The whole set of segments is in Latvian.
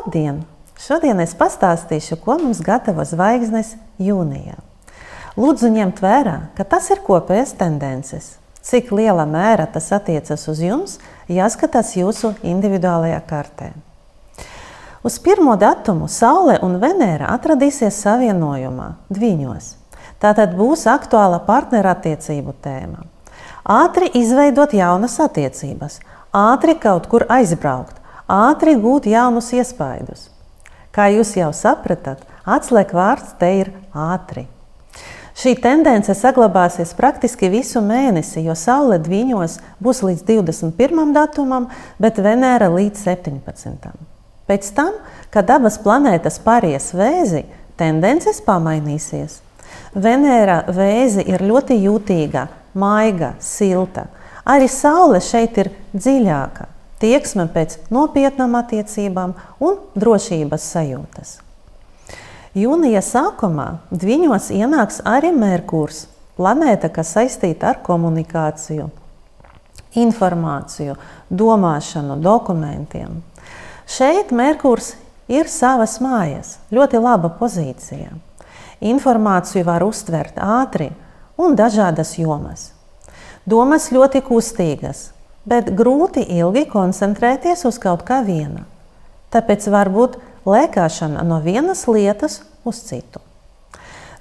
Labdien! Šodien es pastāstīšu, ko mums gatavo zvaigznes jūnijā. Lūdzu ņemt vērā, ka tas ir kopējas tendences. Cik lielā mērā tas attiecas uz jums, jāskatās jūsu individuālajā kartē. Uz pirmo datumu Saule un Venēra atradīsies savienojumā, Dviņos. Tātad būs aktuāla partnerattiecību tēma. Ātri izveidot jaunas attiecības, ātri kaut kur aizbraukt, ātri gūt jaunus iespaidus. Kā jūs jau sapratat, atslēgvārds te ir ātri. Šī tendence saglabāsies praktiski visu mēnesi, jo Saule Dviņos būs līdz 21. datumam, bet Venēra līdz 17. Pēc tam, kad abas planētas pāries Vēzi, tendences pamainīsies. Venēra Vēzi ir ļoti jūtīga, maiga, silta. Arī Saule šeit ir dziļāka, tieksme pēc nopietnām attiecībām un drošības sajūtas. Jūnija sākumā Dviņos ienāks arī Merkurs, planēta, kas saistīta ar komunikāciju, informāciju, domāšanu, dokumentiem. Šeit Merkurs ir savas mājas, ļoti laba pozīcija. Informāciju var uztvert ātri un dažādas jomas. Domas ļoti kustīgas, bet grūti ilgi koncentrēties uz kaut kā viena. Tāpēc var būt lēkāšana no vienas lietas uz citu.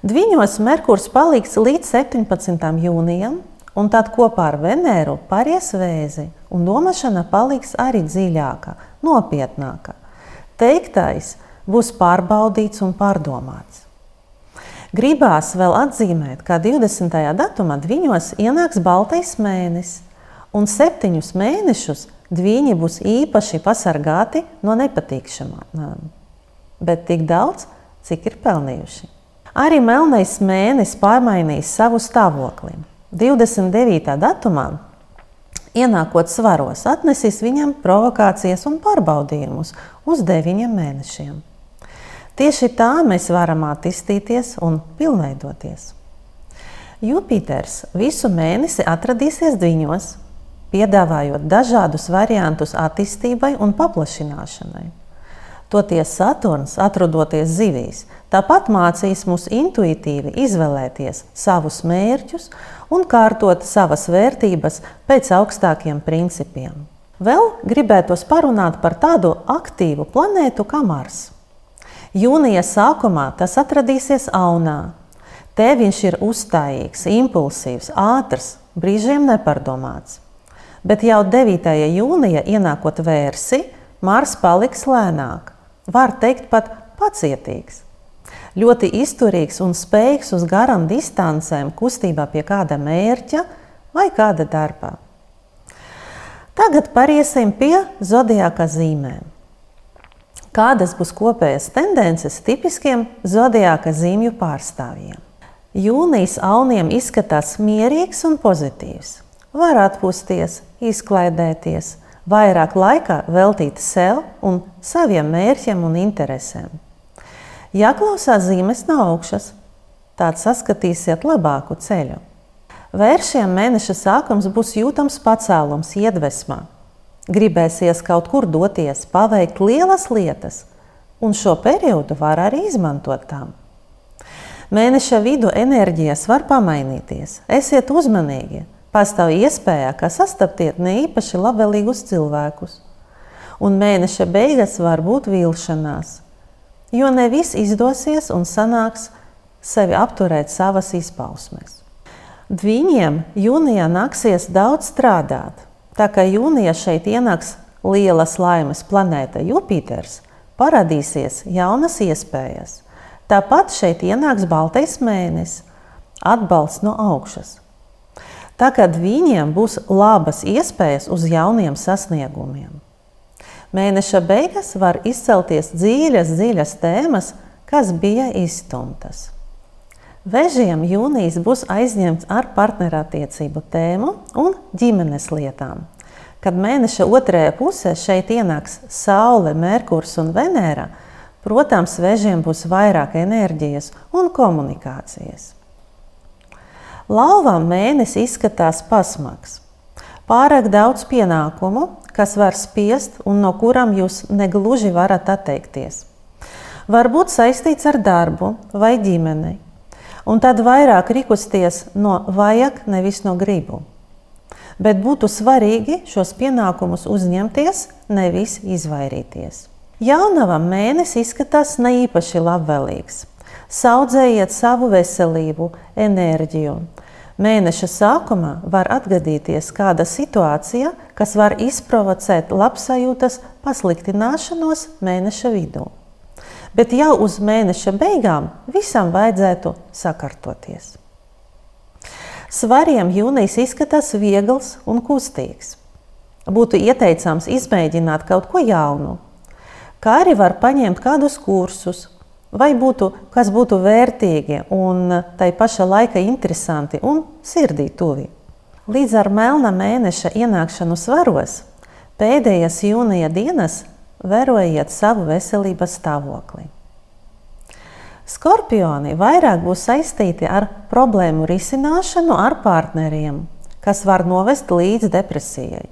Dviņos Merkurs paliks līdz 17. jūnijam, un tad kopā ar Venēru pāries Vēzi, un domāšana paliks arī dziļāka, nopietnāka. Teiktais būs pārbaudīts un pārdomāts. Gribās vēl atzīmēt, ka 20. datumā Dviņos ienāks baltais mēnesis, un 7 mēnešus Dviņi būs īpaši pasargāti no nepatīkšanām, bet tik daudz, cik ir pelnījuši. Arī melnais mēnesis pārmainīs savu stāvokli. 29. datumā, ienākot svaros, atnesīs viņam provokācijas un pārbaudījumus uz 9 mēnešiem. Tieši tā mēs varam attīstīties un pilnveidoties. Jupiters visu mēnesi atradīsies Dviņos, piedāvājot dažādus variantus attīstībai un paplašināšanai. Toties Saturns, atrodoties zivīs, tāpat mācīs mūs intuitīvi izvēlēties savus mērķus un kārtot savas vērtības pēc augstākiem principiem. Vēl gribētos parunāt par tādu aktīvu planētu kā Mars. Jūnija sākumā tas atradīsies Aunā. Te viņš ir uzstājīgs, impulsīvs, ātrs, brīžiem nepārdomāts. Bet jau 9. jūnija ienākot Vērsi, Mars paliks lēnāk, var teikt pat pacietīgs. Ļoti izturīgs un spējīgs uz garām distancēm kustībā pie kāda mērķa vai kāda darbā. Tagad pāriesim pie zodiāka zīmēm. Kādas būs kopējas tendences tipiskiem zodiāka zīmju pārstāvjiem? Jūnijas auniem izskatās mierīgs un pozitīvs. Var atpūsties, izklaidēties, vairāk laika veltīt sev un saviem mērķiem un interesēm. Jāklausās zīmes no augšas, tad saskatīsiet labāku ceļu. Vēršiem mēneša sākums būs jūtams pacēlums, iedvesmā. Gribēsies kaut kur doties, paveikt lielas lietas, un šo periodu var arī izmantot tām. Mēneša vidu enerģijas var pamainīties, esiet uzmanīgi. Pastāv iespēja, ka sastaptiet ne īpaši labvēlīgus cilvēkus, un mēneša beigas var būt vilšanās, jo ne viss izdosies un sanāks sevi apturēt savas izpausmes. Dviņiem jūnijā nāksies daudz strādāt, tā kā jūnijā šeit ienāks lielas laimes planēta Jupiters, parādīsies jaunas iespējas. Tāpat šeit ienāks baltais mēnesis, atbalsts no augšas. Tā kā Dviņiem būs labas iespējas uz jauniem sasniegumiem. Mēneša beigas var izcelties dziļas tēmas, kas bija izstumtas. Vežiem jūnijas būs aizņemts ar partnerattiecību tēmu un ģimenes lietām. Kad mēneša otrajā pusē šeit ienāks Saule, Merkurs un Venēra, protams, vežiem būs vairāk enerģijas un komunikācijas. Lauvām mēnesis izskatās pasmags. Pārāk daudz pienākumu, kas var spiest un no kurām jūs negluži varat atteikties. Varbūt saistīts ar darbu vai ģimeni, un tad vairāk rikusties no vajag, nevis no gribu. Bet būtu svarīgi šos pienākumus uzņemties, nevis izvairīties. Jaunavam mēnesis izskatās ne īpaši labvēlīgs. Saudzējiet savu veselību, enerģiju. Mēneša sākumā var atgadīties kāda situācija, kas var izprovocēt labsajūtas pasliktināšanos mēneša vidū. Bet jau uz mēneša beigām visam vajadzētu sakārtoties. Svariem jūnijas izskatās viegls un kustīgs. Būtu ieteicams izmēģināt kaut ko jaunu, kā arī var paņemt kādus kursus, vai kas būtu vērtīgi un tai paša laika interesanti un sirdī tuvi. Līdz ar melna mēneša ienākšanu svaros, pēdējās jūnija dienas vērojiet savu veselības stāvokli. Skorpioni vairāk būs saistīti ar problēmu risināšanu ar partneriem, kas var novest līdz depresijai.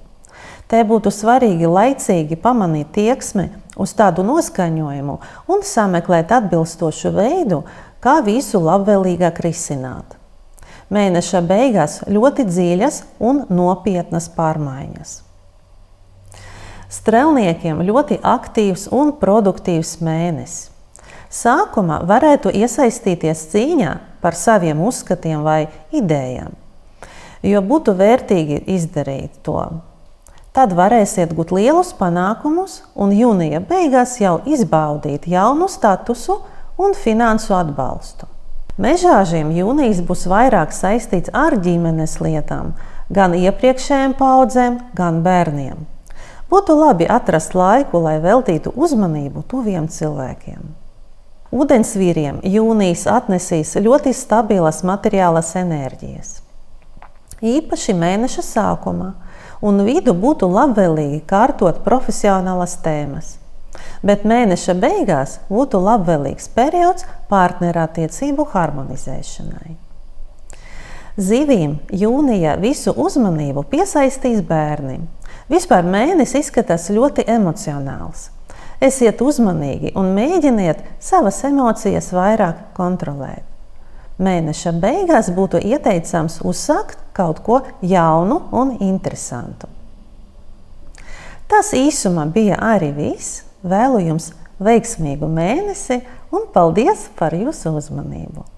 Te būtu svarīgi laicīgi pamanīt tieksmi uz tādu noskaņojumu un sameklēt atbilstošu veidu, kā visu labvēlīgāk risināt. Mēneša beigās ļoti dziļas un nopietnas pārmaiņas. Strelniekiem ļoti aktīvs un produktīvs mēnesis. Sākumā varētu iesaistīties cīņā par saviem uzskatiem vai idejām, jo būtu vērtīgi izdarīt to. Tad varēsiet gūt lielus panākumus un jūnija beigās jau izbaudīt jaunu statusu un finansu atbalstu. Mežāžiem jūnijas būs vairāk saistīts ar ģimenes lietām, gan iepriekšējiem paudzēm, gan bērniem. Būtu labi atrast laiku, lai veltītu uzmanību tuviem cilvēkiem. Ūdensvīriem jūnijas atnesīs ļoti stabilas materiālas enerģijas. Īpaši mēneša sākumā un vidu būtu labvēlīgi kārtot profesionālas tēmas, bet mēneša beigās būtu labvēlīgs periods partnerattiecību harmonizēšanai. Zivīm jūnijā visu uzmanību piesaistīs bērni. Vispār mēnesis izskatās ļoti emocionāls. Esiet uzmanīgi un mēģiniet savas emocijas vairāk kontrolēt. Mēneša beigās būtu ieteicams uzsākt kaut ko jaunu un interesantu. Tas īsumā bija arī viss. Vēlu jums veiksmīgu mēnesi un paldies par jūsu uzmanību!